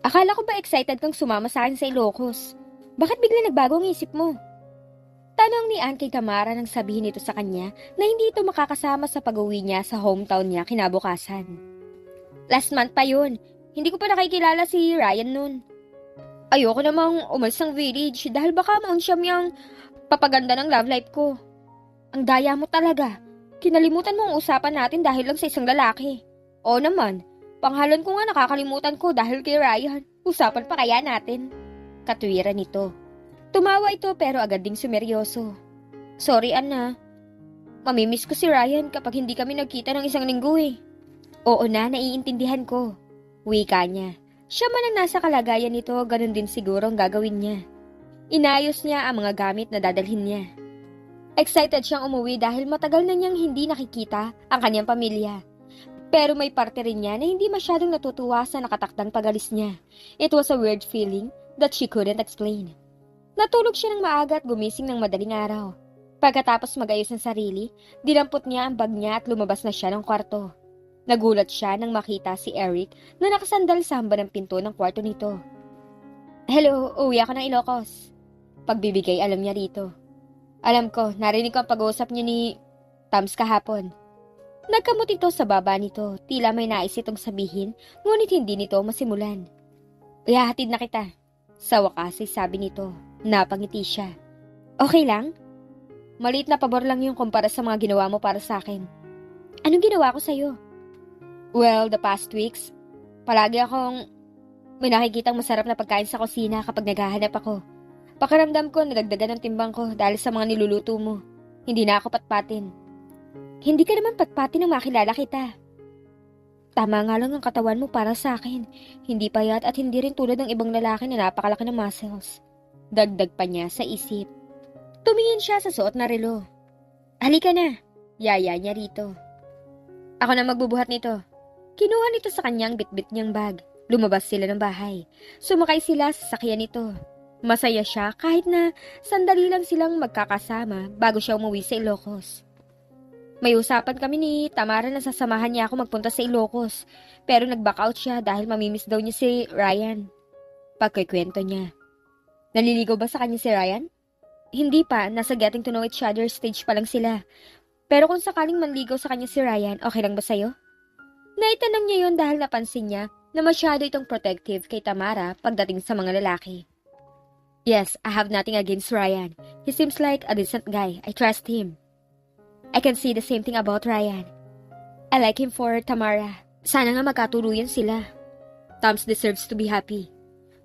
Akala ko ba excited kang sumama sa akin sa Ilocos? Bakit bigla nagbago ang isip mo? Tanong ni Ann kay Tamara nang sabihin nito sa kanya na hindi ito makakasama sa pag-uwi niya sa hometown niya kinabukasan. Last month pa yun. Hindi ko pa nakikilala si Ryan noon. Ayoko namang umalis ng village dahil baka maunsyam yung papaganda ng love life ko. Ang daya mo talaga. Kinalimutan mo ang usapan natin dahil lang sa isang lalaki. Oo naman, panghalan ko nga nakakalimutan ko dahil kay Ryan. Usapan pa kaya natin? Katwiran nito. Tumawa ito pero agad ding sumeryoso. Sorry Anna. Mamimiss ko si Ryan kapag hindi kami nagkita ng isang linggo eh. Oo na, naiintindihan ko. Wika niya. Siya man ang nasa kalagayan nito, ganun din siguro ang gagawin niya. Inayos niya ang mga gamit na dadalhin niya. Excited siyang umuwi dahil matagal na niyang hindi nakikita ang kanyang pamilya. Pero may parte rin niya na hindi masyadong natutuwa sa nakatakdang pag-alis niya. It was a weird feeling that she couldn't explain. Natulog siya ng maaga at gumising ng madaling araw. Pagkatapos magayos ng sarili, dinampot niya ang bag niya at lumabas na siya ng kwarto. Nagulat siya nang makita si Eric na nakasandal sa hamba ng pinto ng kwarto nito. Hello, uwi ako ng Ilocos. Pagbibigay alam niya rito. Alam ko, narinig ko ang pag-uusap niya ni Tams kahapon. Nagkamot ito sa baba nito, tila may nais itong sabihin, ngunit hindi nito masimulan. Ihahatid na kita. Sa wakas ay sabi nito, napangiti siya. Okay lang? Maliit na pabor lang yung kumpara sa mga ginawa mo para sa akin. Anong ginawa ko sa'yo? Well, the past weeks, palagi akong may nakikitang masarap na pagkain sa kusina kapag naghahanap ako. Pakiramdam ko nadagdagan ng timbang ko dahil sa mga niluluto mo. Hindi na ako patpatin. Hindi ka naman patpatin nang makilala kita. Tama nga lang ang katawan mo para sa akin. Hindi payat at hindi rin tulad ng ibang lalaki na napakalaki ng muscles. Dagdag pa niya sa isip. Tumingin siya sa suot na relo. Halika na. Yaya niya rito. Ako na magbubuhat nito. Kinuha nito sa kanyang bitbit niyang bag. Lumabas sila ng bahay. Sumakay sila sa sakyan nito. Masaya siya kahit na sandali lang silang magkakasama bago siya umuwi sa Ilocos. May usapan kami ni Tamara na sasamahan niya ako magpunta sa Ilocos. Pero nag-back out siya dahil mamimiss daw niya si Ryan. Pagkikwento niya. Naliligaw ba sa kanya si Ryan? Hindi pa, nasa getting to know each other stage pa lang sila. Pero kung sakaling manligaw sa kanya si Ryan, okay lang ba sa'yo? Naitanong niya yon dahil napansin niya na masyado itong protective kay Tamara pagdating sa mga lalaki. Yes, I have nothing against Ryan. He seems like a decent guy. I trust him. I can see the same thing about Ryan. I like him for Tamara. Sana nga magkatuluyan sila. Tams deserves to be happy.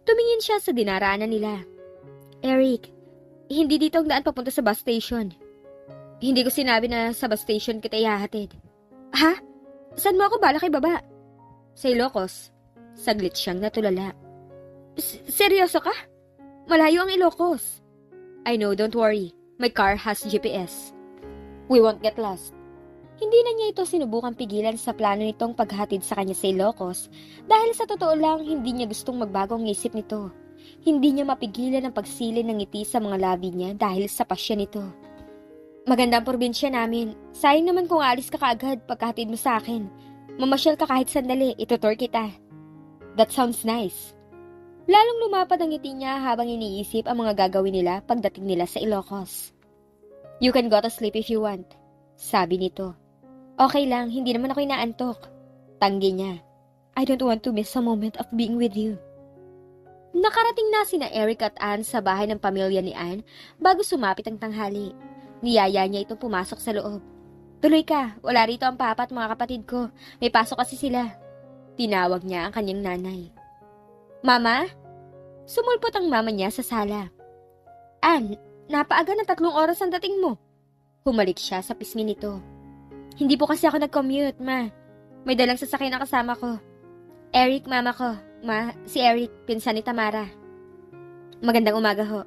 Tumingin siya sa dinaraanan nila. Eric, hindi dito ang daan papunta sa bus station. Hindi ko sinabi na sa bus station kita ihahatid. Ha? Saan mo ako balak ibaba? Sa Ilocos. Saglit siyang natulala. Seryoso ka? Malayo ang Ilocos. I know, don't worry. My car has GPS. We won't get lost. Hindi na niya ito sinubukang pigilan sa plano nitong paghatid sa kanya sa Ilocos dahil sa totoo lang hindi niya gustong magbago ang isip nito. Hindi niya mapigilan ang pagsilin ng ngiti sa mga labi niya dahil sa pasya nito. Magandang probinsya namin. Sayang naman kung alis ka kaagad pagkahatid mo sa akin. Mamasyal ka kahit sandali, itutur kita. That sounds nice. Lalong lumapad ang ngiti niya habang iniisip ang mga gagawin nila pagdating nila sa Ilocos. You can go to sleep if you want, sabi nito. Okay lang, hindi naman ako inaantok. Tanggi niya. I don't want to miss a moment of being with you. Nakarating na sina Eric at Ann sa bahay ng pamilya ni Ann bago sumapit ang tanghali. Niyaya niya itong pumasok sa loob. Tuloy ka, wala rito ang papa at mga kapatid ko. May pasok kasi sila. Tinawag niya ang kanyang nanay. Mama? Sumulpot ang mama niya sa sala. Ann, napaaga na 3 oras ang dating mo. Humalik siya sa pisngi nito. Hindi po kasi ako nag-commute, ma. May dalang sasakyan na kasama ko. Eric, mama ko. Ma, si Eric, pinsan ni Tamara. Magandang umaga ho.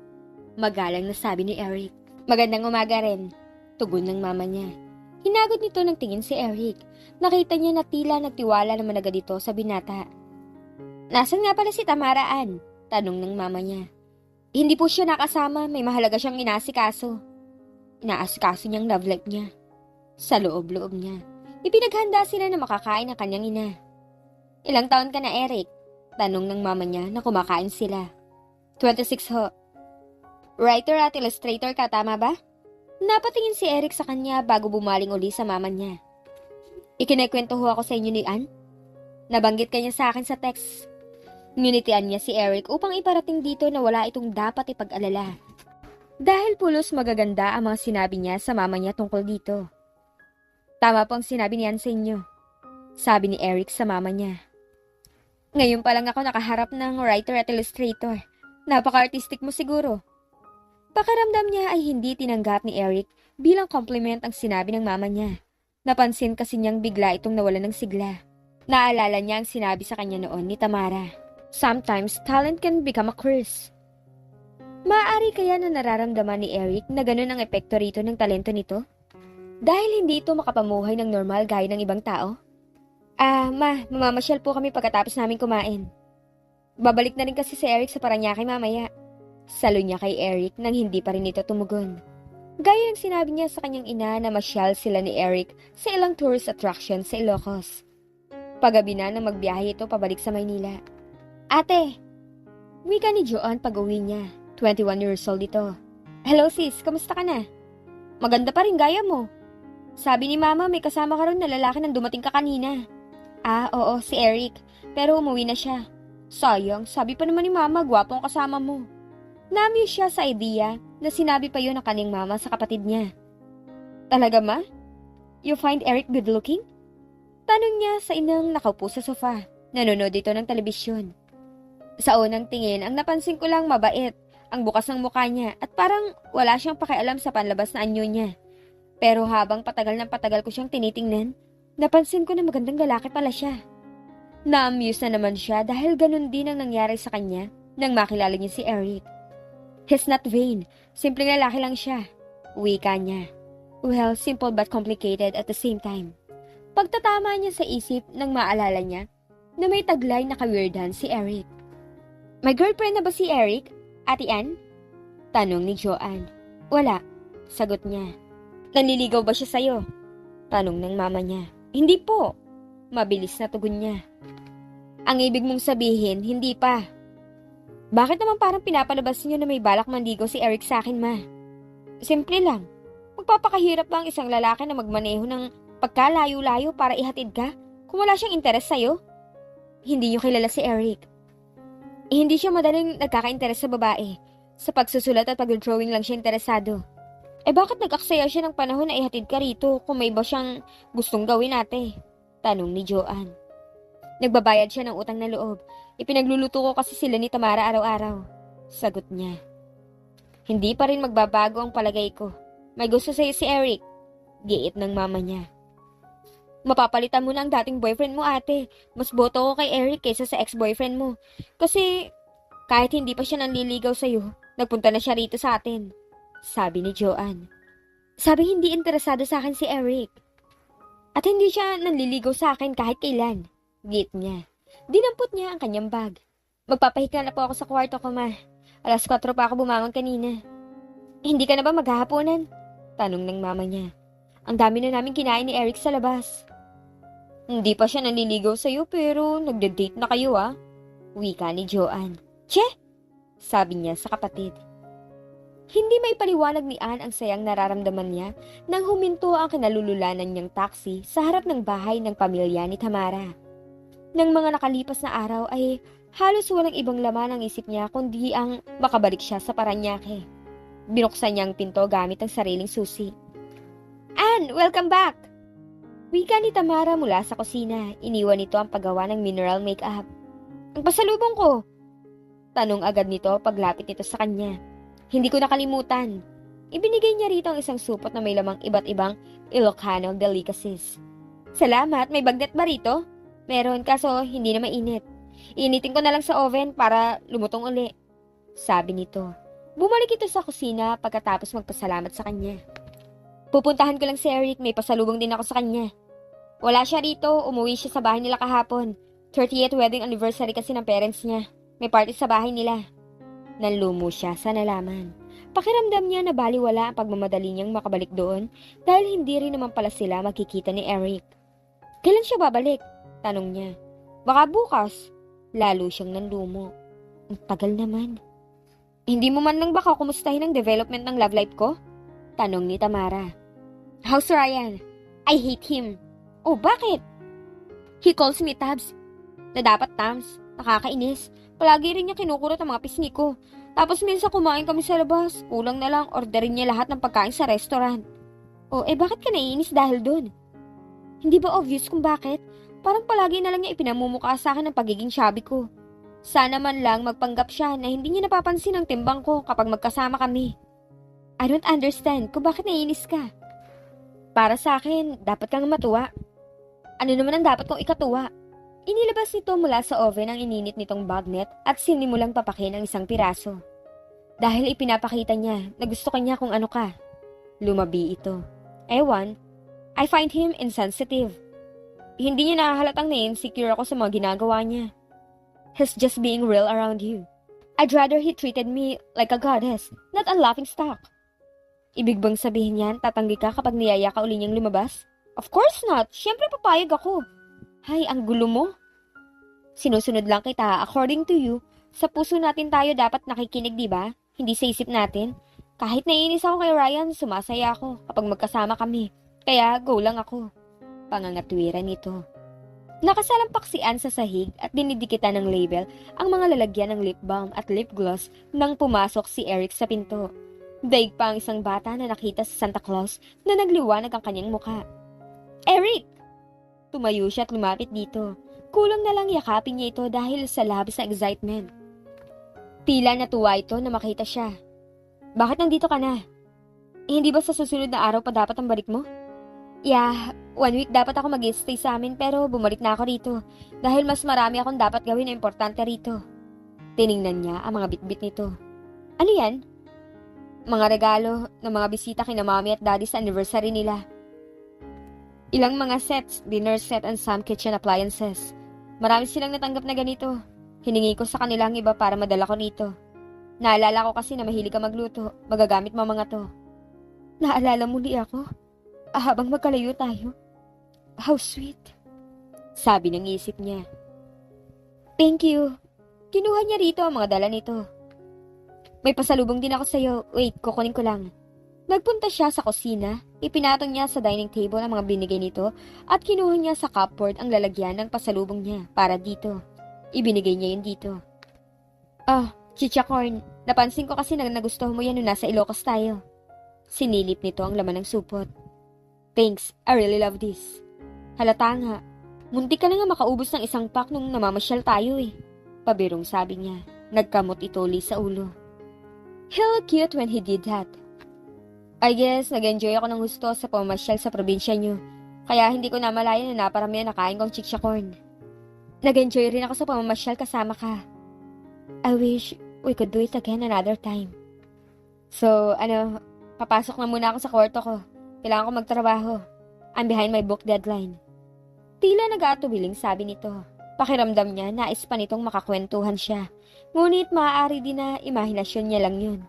Magalang na sabi ni Eric. Magandang umaga rin. Tugon ng mama niya. Hinagod nito ng tingin si Eric. Nakita niya na tila nagtiwala naman agad ito sa binata. Nasaan nga pala si Tamara, Ann? Tanong ng mama niya. Hindi po siya nakasama, may mahalaga siyang inaasikaso. Inaasikaso niyang love life niya. Sa loob-loob niya. Ipinaghanda sila na makakain ng kanyang ina. Ilang taon ka na, Eric? Tanong ng mama niya na kumakain sila. 26 ho. Writer at illustrator ka, tama ba? Napatingin si Eric sa kanya bago bumaling uli sa mama niya. Ikinekwento ho ako sa inyo ni Ann. Nabanggit kanya sa akin sa text. Ngunitian niya si Eric upang iparating dito na wala itong dapat ipag-alala. Dahil pulos magaganda ang mga sinabi niya sa mama niya tungkol dito. Tama po ang sinabi niyan sa inyo, sabi ni Eric sa mama niya. Ngayon pa lang ako nakaharap ng writer at illustrator. Napaka-artistic mo siguro. Pakiramdam niya ay hindi tinanggap ni Eric bilang compliment ang sinabi ng mama niya. Napansin kasi niyang bigla itong nawalan ng sigla. Naalala niya ang sinabi sa kanya noon ni Tamara. Sometimes, talent can become a curse. Maaari kaya na nararamdaman ni Eric na ganun ang epekto rito ng talento nito? Dahil hindi ito makapamuhay ng normal gaya ng ibang tao? Mamamasyal po kami pagkatapos namin kumain. Babalik na rin kasi si Eric sa Paranaque mamaya. Salo niya kay Eric nang hindi pa rin ito tumugon. Gaya ng sinabi niya sa kanyang ina na masyal sila ni Eric sa ilang tourist attractions sa Ilocos. Paggabi na nang magbiyahe ito pabalik sa Maynila. Ate! Wika ni Joan pag-uwi niya. 21 years old ito. Hello sis, kamusta ka na? Maganda pa rin gaya mo. Sabi ni mama may kasama ka ron na lalaki nang dumating ka kanina. Oo, si Eric. Pero umuwi na siya. Sayang, sabi pa naman ni mama gwapo ang kasama mo. Namuse siya sa idea na sinabi pa yun ng kanyang mama sa kapatid niya. Talaga ma? You find Eric good looking? Tanong niya sa inang nakaupo sa sofa. Nanonood ito ng telebisyon. Sa unang tingin, ang napansin ko lang mabait, ang bukas ng mukha niya at parang wala siyang pakialam sa panlabas na anyo niya. Pero habang patagal ng patagal ko siyang tinitingnan, napansin ko na magandang lalaki pala siya. Na-amuse na naman siya dahil ganun din ang nangyari sa kanya nang makilala niya si Eric. He's not vain. Simpleng lalaki lang siya. Wika niya. Well, simple but complicated at the same time. Pagtatama niya sa isip nang maalala niya na may taglay na ka-weirdan si Eric. May girlfriend na ba si Eric, Ate Ann? Tanong ni Joanne. Wala. Sagot niya. Nanliligaw ba siya sa'yo? Tanong ng mama niya. Hindi po. Mabilis na tugon niya. Ang ibig mong sabihin, hindi pa. Bakit naman parang pinapalabas niyo na may balak manligaw si Eric sa akin, ma? Simple lang. Magpapakahirap ba ang isang lalaki na magmaneho ng pagkalayo-layo para ihatid ka kung wala siyang interes sa'yo? Hindi niyo kilala si Eric. Hindi siya madaling nagkaka-interes sa babae. Sa pagsusulat at pag-drawing lang siya interesado. Bakit nag-aksaya siya ng panahon na ihatid ka rito kung may iba siyang gustong gawin ate? Tanong ni Joanne. Nagbabayad siya ng utang na loob. Ipinagluluto ko kasi sila ni Tamara araw-araw. Sagot niya. Hindi pa rin magbabago ang palagay ko. May gusto sa'yo si Eric. Giit ng mama niya. Mapapalitan mo na ang dating boyfriend mo ate. Mas boto ko kay Eric kaysa sa ex-boyfriend mo. Kasi kahit hindi pa siya nanliligaw sa'yo, nagpunta na siya rito sa atin. Sabi ni Joanne. Sabi hindi interesado sa akin si Eric. At hindi siya nanliligaw sa akin kahit kailan. Giit niya. Dinampot niya ang kanyang bag. Magpapahinga na po ako sa kwarto ko, ma. 4:00 pa ako bumangon kanina. Hindi ka na ba maghahaponan? Tanong ng mama niya. Ang dami na namin kinain ni Eric sa labas. Hindi pa siya nanliligaw sa'yo pero nagde-date na kayo Wika ni Joanne. Che? Sabi niya sa kapatid. Hindi may paliwanag ni Ann ang sayang nararamdaman niya nang huminto ang kinalululanan niyang taxi sa harap ng bahay ng pamilya ni Tamara. Nang mga nakalipas na araw ay halos walang ibang laman ang isip niya kundi ang makabalik siya sa Paranaque. Binuksan niya ang pinto gamit ang sariling susi. Ann, welcome back! Wika ni Tamara mula sa kusina. Iniwan nito ang paggawa ng mineral makeup. Ang pasalubong ko? Tanong agad nito paglapit nito sa kanya. Hindi ko nakalimutan. Ibinigay niya rito ang isang supot na may lamang iba't ibang Ilocano delicacies. Salamat, may bagnet ba rito? Meron, kaso hindi na mainit. Initin ko na lang sa oven para lumutong uli. Sabi nito. Bumalik ito sa kusina pagkatapos magpasalamat sa kanya. Pupuntahan ko lang si Eric, may pasalubong din ako sa kanya. Wala siya rito, umuwi siya sa bahay nila kahapon. 30th wedding anniversary kasi ng parents niya. May party sa bahay nila. Nanlumo siya sa nalaman. Pakiramdam niya na baliwala ang pagmamadali niyang makabalik doon dahil hindi rin naman pala sila magkikita ni Eric. Kailan siya babalik? Tanong niya. Baka bukas. Lalo siyang nanlumo. Ang tagal naman. Hindi mo man lang baka kumustahin ang development ng love life ko? Tanong ni Tamara. How's Ryan? I hate him. Oh, bakit? He calls me Tabs. Na dapat Tams. Nakakainis. Palagi rin niya kinukurot ang mga pisngi ko. Tapos minsan kumain kami sa labas. Kulang na lang orderin niya lahat ng pagkain sa restaurant. Oh, bakit ka naiinis dahil dun? Hindi ba obvious kung bakit? Parang palagi na lang niya ipinamumukha sa akin ang pagiging shabby ko. Sana man lang magpanggap siya na hindi niya napapansin ang timbang ko kapag magkasama kami. I don't understand kung bakit naiinis ka. Para sa akin, dapat kang matuwa. Ano naman ang dapat kong ikatuwa? Inilabas nito mula sa oven ang ininit nitong bagnet at sinimulang papakin ang isang piraso. Dahil ipinapakita niya na gusto kanya kung ano ka. Lumabi ito. Ewan, I find him insensitive. Hindi niya nakahalatang na-insecure ako sa mga ginagawa niya. He's just being real around you. I'd rather he treated me like a goddess, not a laughingstock. Ibig bang sabihin niyan, tatanggi ka kapag niyaya ka uli niyang lumabas? Of course not. Siyempre papayag ako. Hay, ang gulo mo. Sinusunod lang kita. According to you, sa puso natin tayo dapat nakikinig, di ba? Hindi sa isip natin. Kahit naiinis ako kay Ryan, sumasaya ako kapag magkasama kami. Kaya go lang ako. Pangangatwiran nito. Nakasalampak si Anne sa sahig at dinidikitan ng label ang mga lalagyan ng lip balm at lip gloss nang pumasok si Eric sa pinto. Daig pa ang isang bata na nakita sa Santa Claus na nagliwanag ang kanyang muka. Eric! Tumayo siya at lumapit dito. Kulang na lang yakapin niya ito dahil sa labis na excitement. Tila natuwa ito na makita siya. Bakit nandito ka na? Hindi ba sa susunod na araw pa dapat ang balik mo? Yeah, 1 week dapat ako mag-stay sa amin pero bumalik na ako rito dahil mas marami akong dapat gawin na importante rito. Tiningnan niya ang mga bitbit nito. Ano yan? Mga regalo ng mga bisita kina mommy at daddy sa anniversary nila. Ilang mga sets, dinner set and some kitchen appliances. Marami silang natanggap na ganito. Hiningi ko sa kanila ang iba para madala ko rito. Naalala ko kasi na mahilig ka magluto. Magagamit mo mga to. Naalala mo li ako? Habang magkalayo tayo. How sweet. Sabi ng isip niya. Thank you. Kinuha niya rito ang mga dala nito. May pasalubong din ako sa'yo. Wait, kukunin ko lang. Nagpunta siya sa kusina. Ipinatong niya sa dining table ang mga binigay nito at kinuha niya sa cupboard ang lalagyan ng pasalubong niya para dito. Ibinigay niya yun dito. Chicha corn. Napansin ko kasi na nagustuhan mo yan nung nasa Ilocos tayo. Sinilip nito ang laman ng supot. Thanks, I really love this. Halata nga. Muntik ka na nga makaubos ng isang pack nung namamasyal tayo eh. Pabirong sabi niya. Nagkamot ito sa ulo. He looked cute when he did that. I guess nag-enjoy ako ng gusto sa pamasyal sa probinsya niyo. Kaya hindi ko namalayan na naparami na nakain kong chicha corn. Nag-enjoy rin ako sa pamamasyal kasama ka. I wish we could do it again another time. So, papasok na muna ako sa kwarto ko. Kailangan ko magtrabaho. I'm behind my book deadline. Tila nag-aatubiling sabi nito. Pakiramdam niya nais pa nitong makakwentuhan siya. Ngunit maaari din na imahinasyon niya lang yun.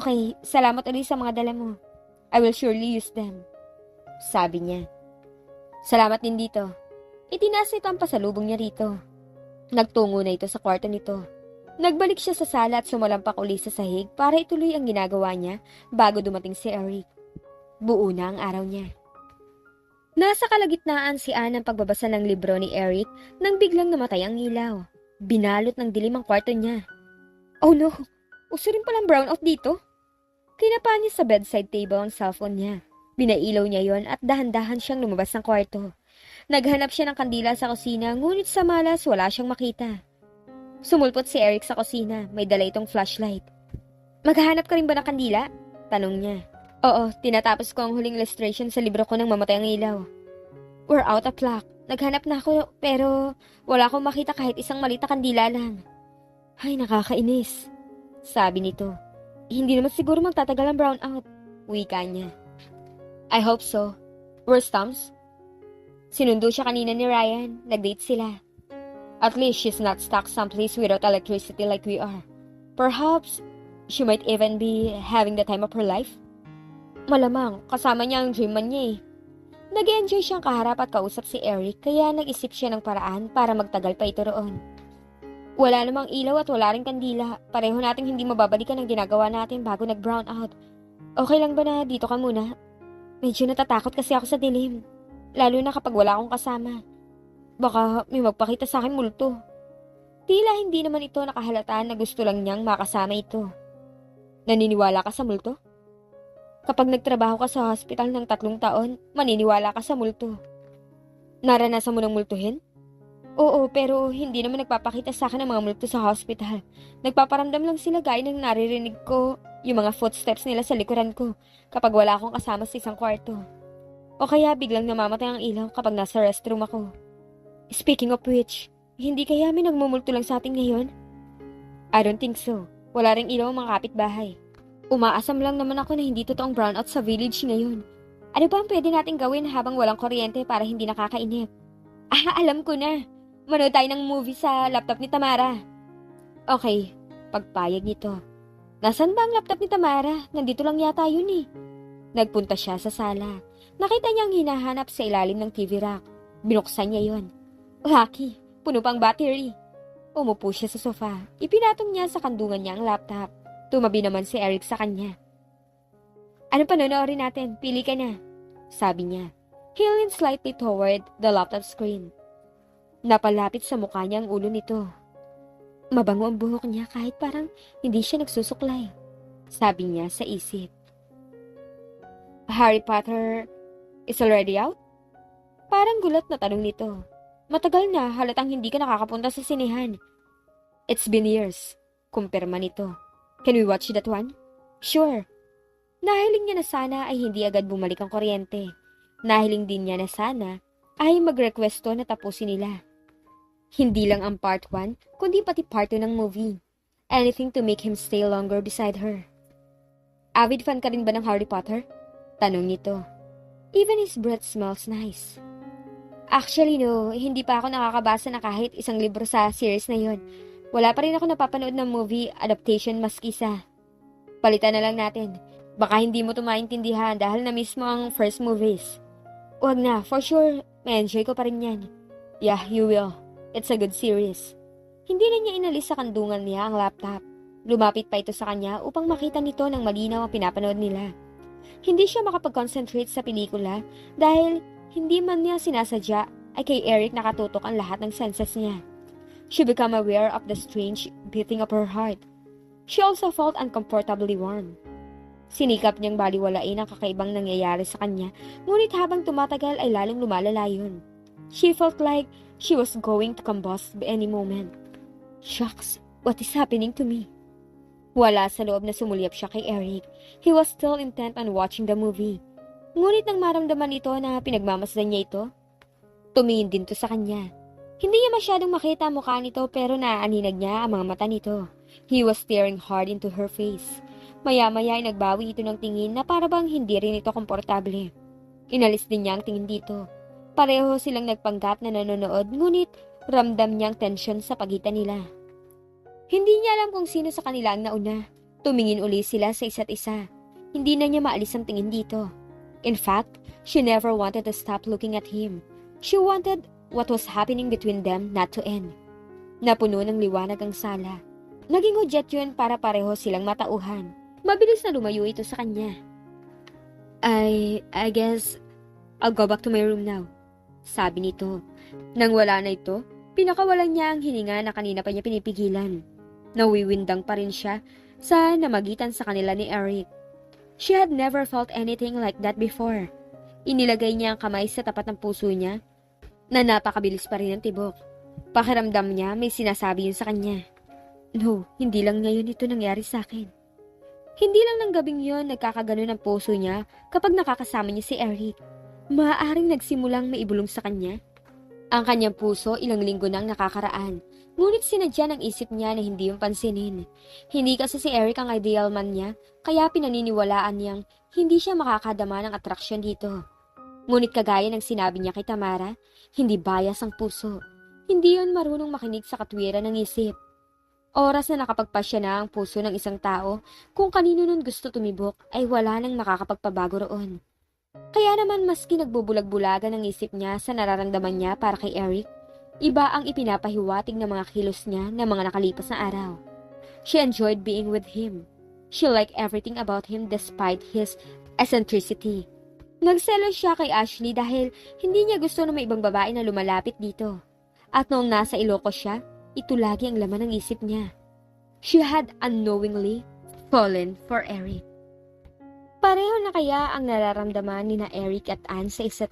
Okay. Salamat ulit sa mga dala mo. I will surely use them. Sabi niya. Salamat din dito. Itinaas nito ang pasalubong niya rito. Nagtungo na ito sa kwarto nito. Nagbalik siya sa sala at sumalampak uli sa sahig para ituloy ang ginagawa niya bago dumating si Eric. Buo na ang araw niya. Nasa kalagitnaan si Anne ng pagbabasa ng libro ni Eric nang biglang namatay ang ilaw. Binalot ng dilim ang kwarto niya. Oh no! Uso rin palang brownout dito. Kinapa niya sa bedside table ang cellphone niya. Binailaw niya yon at dahan-dahan siyang lumabas ng kwarto. Naghanap siya ng kandila sa kusina ngunit sa malas wala siyang makita. Sumulpot si Eric sa kusina. May dala itong flashlight. Maghahanap ka rin ba ng kandila? Tanong niya. Oo, tinatapos ko ang huling illustration sa libro ko nang mamatay ang ilaw. We're out of luck. Naghanap na ako pero wala akong makita kahit isang maliit na kandila lang. Ay, nakakainis. Sabi nito. Hindi naman siguro magtatagal ang brownout. Wika niya. I hope so. Where's Tom's? Sinundo siya kanina ni Ryan. Nag-date sila. At least she's not stuck someplace without electricity like we are. Perhaps she might even be having the time of her life. Malamang, kasama niya ang dream man niya eh. Nag-enjoy siyang kaharap at kausap si Eric kaya nag-isip siya ng paraan para magtagal pa ito roon. Wala namang ilaw at wala ring kandila. Pareho nating hindi mababalikan ang ginagawa natin bago nag-brown out. Okay lang ba na dito ka muna? Medyo natatakot kasi ako sa dilim. Lalo na kapag wala akong kasama. Baka may magpakita sa akin multo. Tila hindi naman ito nakahalata na gusto lang niyang makasama ito. Naniniwala ka sa multo? Kapag nagtrabaho ka sa hospital ng 3 taon, maniniwala ka sa multo. Naranasan mo ng multuhin? Oo, pero hindi naman nagpapakita sa akin ng mga multo sa hospital. Nagpaparamdam lang sila gaya ng naririnig ko yung mga footsteps nila sa likuran ko kapag wala akong kasama sa isang kwarto. O kaya biglang namamatay ang ilaw kapag nasa restroom ako. Speaking of which, hindi kaya may nagmumulto lang sa atin ngayon? I don't think so. Wala ring ilaw ang mga kapitbahay. Umaasam lang naman ako na hindi totoong brownout sa village ngayon. Ano ba ang pwede natin gawin habang walang kuryente para hindi nakakainip? Alam ko na. Manood tayo ng movie sa laptop ni Tamara. Okay, pagpayag nito. Nasaan ba ang laptop ni Tamara? Nandito lang yata yun eh. Nagpunta siya sa sala. Nakita niyang hinahanap sa ilalim ng TV rack. Binuksan niya yon. Lucky, puno pang battery. Umupo siya sa sofa. Ipinatong niya sa kandungan niya ang laptop. Tumabi naman si Eric sa kanya. Ano panonoorin natin? Pili ka na. Sabi niya. He leaned slightly toward the laptop screen. Napalapit sa mukha niya ang ulo nito. Mabango ang buhok niya kahit parang hindi siya nagsusuklay. Sabi niya sa isip. Harry Potter is already out? Parang gulat na tanong nito. Matagal na, halatang hindi ka nakakapunta sa sinehan. It's been years. Kumpirma nito. Can we watch that one? Sure. Nahiling niya na sana ay hindi agad bumalik ang kuryente. Nahiling din niya na sana ay mag-requesto na tapusin nila. Hindi lang ang part 1, kundi pati part 2 ng movie. Anything to make him stay longer beside her. Avid fan ka rin ba ng Harry Potter? Tanong nito. Even his breath smells nice. Actually no, hindi pa ako nakakabasa na kahit isang libro sa series na yon. Wala pa rin ako napapanood ng movie adaptation maski isa. Palitan na lang natin. Baka hindi mo ito maintindihan dahil na-miss mo ang first movies. Wag na, for sure, may enjoy ko pa rin yan. Yeah, you will. It's a good series. Hindi na niya inalis sa kandungan niya ang laptop. Lumapit pa ito sa kanya upang makita nito ng malinaw ang pinapanood nila. Hindi siya makapag-concentrate sa pelikula dahil hindi man niya sinasadya ay kay Eric nakatutok ang lahat ng senses niya. She became aware of the strange beating of her heart. She also felt uncomfortably warm. Sinikap niyang baliwalain ang kakaibang nangyayari sa kanya, ngunit habang tumatagal ay lalong lumalala yun. She felt like she was going to combust by any moment. Shucks, what is happening to me? Wala sa loob na sumulyap siya kay Eric. He was still intent on watching the movie. Ngunit nang maramdaman ito na pinagmamasdan niya ito, tumingin din to sa kanya. Hindi niya masyadong makita ang mukha nito pero naaaninag niya ang mga mata nito. He was staring hard into her face. Maya-maya ay nagbawi ito ng tingin na para bang hindi rin ito komportable. Inalis din niya ang tingin dito. Pareho silang nagpanggap na nanonood ngunit ramdam niyang tensyon sa pagitan nila. Hindi niya alam kung sino sa kanila ang nauna. Tumingin uli sila sa isa't isa. Hindi na niya maalis ang tingin dito. In fact, she never wanted to stop looking at him. She wanted what was happening between them not to end. Napuno ng liwanag ang sala. Naging hudyat yun para pareho silang matauhan. Mabilis na lumayo ito sa kanya. I guess I'll go back to my room now. Sabi nito. Nang wala na ito, pinakawalan niya ang hininga na kanina pa niya pinipigilan. Nawiwindang pa rin siya sa namagitan sa kanila ni Eric. She had never felt anything like that before. Inilagay niya ang kamay sa tapat ng puso niya na napakabilis pa rin ang tibok. Pakiramdam niya may sinasabi yun sa kanya. No, hindi lang ngayon ito nangyari sa akin. Hindi lang ng gabing yon nagkakaganon ang puso niya kapag nakakasama niya si Eric. Maaaring nagsimulang maibulong sa kanya. Ang kanyang puso ilang linggo nang nakakaraan, ngunit sinadya ng isip niya na hindi yung pansinin. Hindi kasi si Eric ang ideal man niya, kaya pinaniniwalaan niyang hindi siya makakadama ng atraksyon dito. Ngunit kagaya ng sinabi niya kay Tamara, hindi bias ang puso. Hindi yon marunong makinig sa katwiran ng isip. Oras na nakapagpasya na ang puso ng isang tao, kung kanino nun gusto tumibok ay wala nang makakapagpabago roon. Kaya naman maski nagbubulag-bulagan ang isip niya sa nararamdaman niya para kay Eric, Iba ang ipinapahiwatig ng mga kilos niya ng mga nakalipas na araw. She enjoyed being with him. She liked everything about him despite his eccentricity. Nagselos siya kay Ashley dahil hindi niya gusto na may ibang babae na lumalapit dito. At noong nasa Ilocos siya, ito lagi ang laman ng isip niya. She had unknowingly fallen for Eric. Pareho na kaya ang nararamdaman ni na Eric at Anne sa isa't